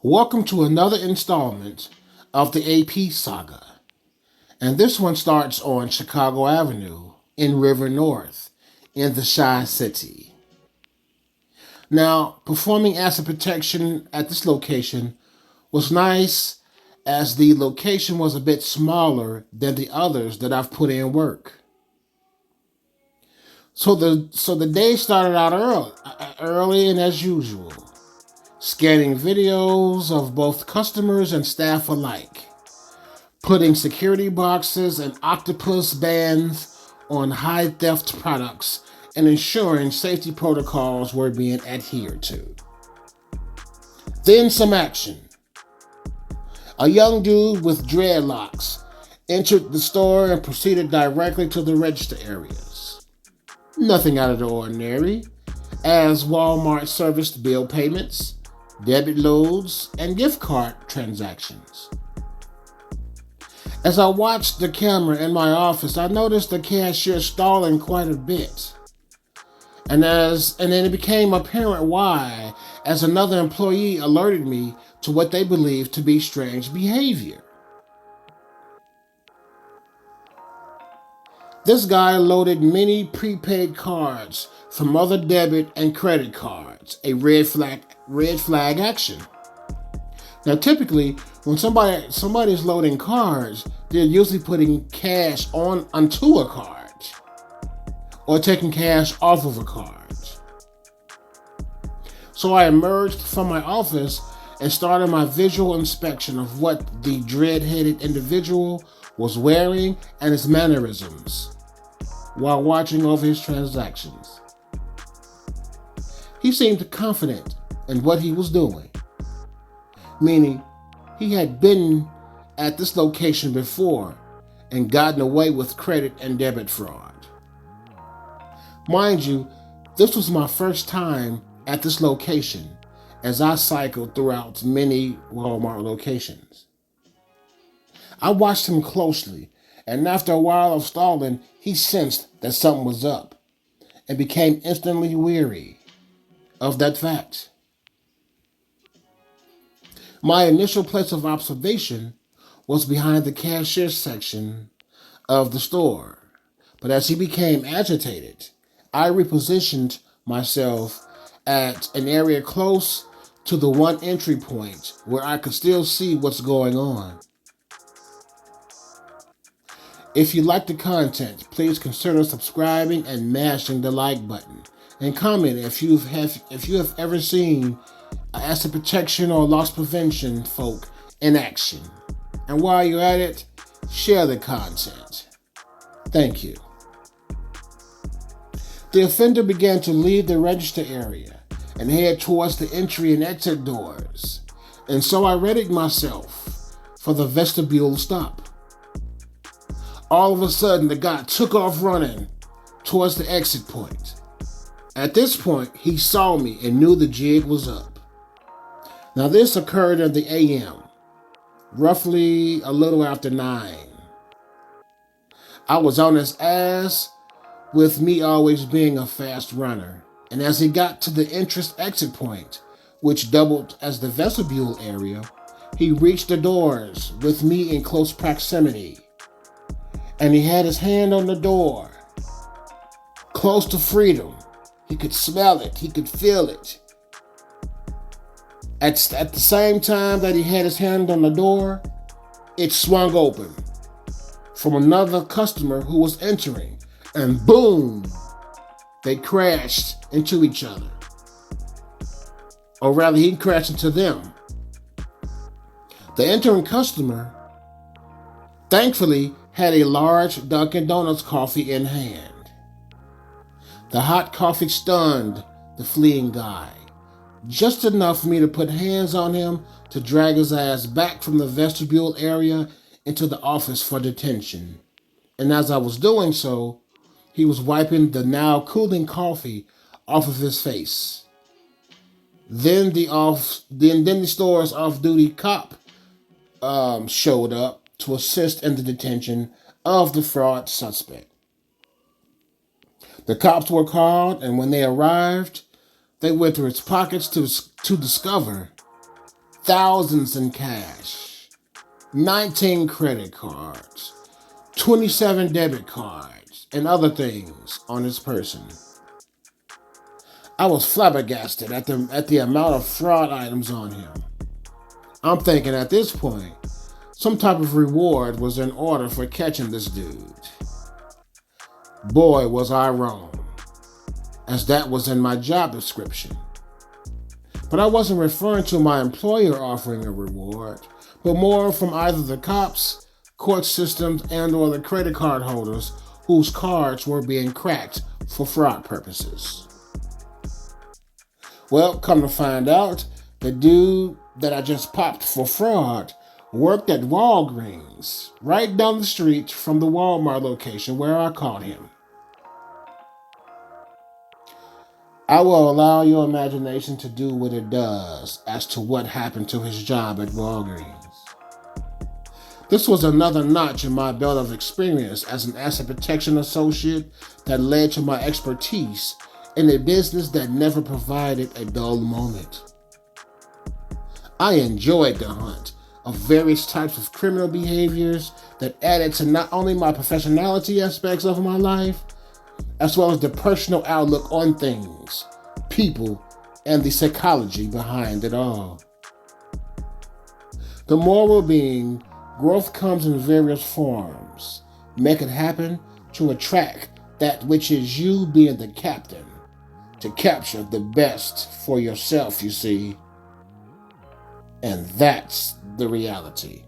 Welcome to another installment of the AP Saga. And this one starts on Chicago Avenue in River North in the Chi City. Now, performing asset protection at this location was nice as the location was a bit smaller than the others that I've put in work. So the day started out early and as usual, scanning videos of both customers and staff alike, putting security boxes and octopus bands on high theft products, and ensuring safety protocols were being adhered to. Then some action. A young dude with dreadlocks entered the store and proceeded directly to the register areas. Nothing out of the ordinary, as Walmart serviced bill payments, debit loads, and gift card transactions. As I watched the camera in my office, I noticed the cashier stalling quite a bit. And then it became apparent why, as another employee alerted me to what they believed to be strange behavior. This guy loaded many prepaid cards from other debit and credit cards, a red flag action. Now, typically, when somebody's loading cards, they're usually putting cash onto a card or taking cash off of a card. So I emerged from my office and started my visual inspection of what the dread-headed individual was wearing and his mannerisms while watching over his transactions. He seemed confident in what he was doing, meaning he had been at this location before and gotten away with credit and debit fraud. Mind you, this was my first time at this location as I cycled throughout many Walmart locations. I watched him closely, and after a while of stalling, he sensed that something was up and became instantly weary of that fact. My initial place of observation was behind the cashier section of the store, but as he became agitated, I repositioned myself at an area close to the one entry point where I could still see what's going on. If you like the content, please consider subscribing and mashing the like button, and comment if you have ever seen asset protection or loss prevention folk in action. And while you're at it, share the content. Thank you. The offender began to leave the register area and head towards the entry and exit doors, and so I readied myself for the vestibule stop. All of a sudden, the guy took off running towards the exit point. At this point, he saw me and knew the jig was up. Now, this occurred in the AM, roughly a little after 9. I was on his ass, with me always being a fast runner, and as he got to the entrance exit point, which doubled as the vestibule area, he reached the doors with me in close proximity, and he had his hand on the door, close to freedom. He could smell it, he could feel it. At the same time that he had his hand on the door, it swung open from another customer who was entering, and boom, they crashed into each other. Or rather, he crashed into them. The entering customer, thankfully, had a large Dunkin' Donuts coffee in hand. The hot coffee stunned the fleeing guy, just enough for me to put hands on him to drag his ass back from the vestibule area into the office for detention. And as I was doing so, he was wiping the now cooling coffee off of his face. Then the store's off-duty cop showed up to assist in the detention of the fraud suspect. The cops were called, and when they arrived, they went through his pockets to discover thousands in cash, 19 credit cards, 27 debit cards, and other things on his person. I was flabbergasted at the amount of fraud items on him. I'm thinking at this point, some type of reward was in order for catching this dude. Boy, was I wrong, as that was in my job description. But I wasn't referring to my employer offering a reward, but more from either the cops, court systems, and or the credit card holders whose cards were being cracked for fraud purposes. Well, come to find out, the dude that I just popped for fraud worked at Walgreens, right down the street from the Walmart location where I caught him. I will allow your imagination to do what it does as to what happened to his job at Walgreens. This was another notch in my belt of experience as an asset protection associate that led to my expertise in a business that never provided a dull moment. I enjoyed the hunt of various types of criminal behaviors that added to not only my professionality aspects of my life, as well as the personal outlook on things, people, and the psychology behind it all. The moral being, growth comes in various forms. Make it happen to attract that which is you being the captain, to capture the best for yourself, you see. And that's the reality.